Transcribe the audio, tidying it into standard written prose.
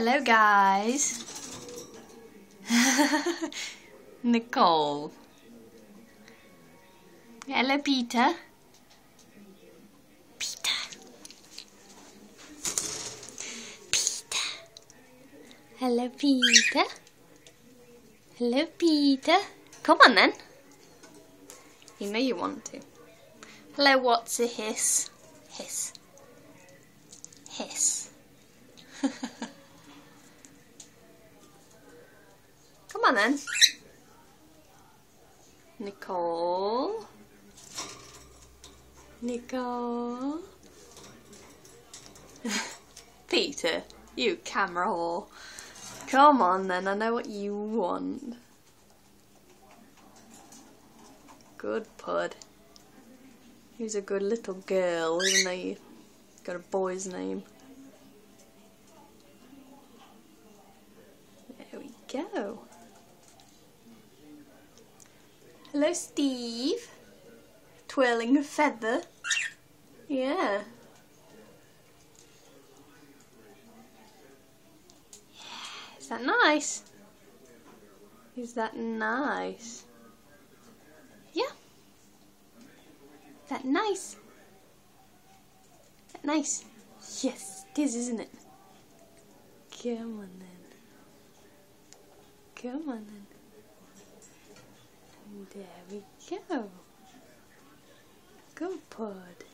Hello guys. Nicole. Hello Peter. Peter. Peter. Hello Peter. Hello Peter. Come on then. You know you want to. Hello, what's a hiss? Hiss. Hiss. Come on then. Nicole. Nicole. Peter, you camera whore. Come on then, I know what you want. Good Pud. He's a good little girl, even though you got a boy's name. There we go. Hello, Steve. Twirling a feather. Yeah. Is that nice? Is that nice? Yeah. Is that nice? Is that nice? Yes, it is, isn't it? Come on then. Come on then. There we go. Good Pud.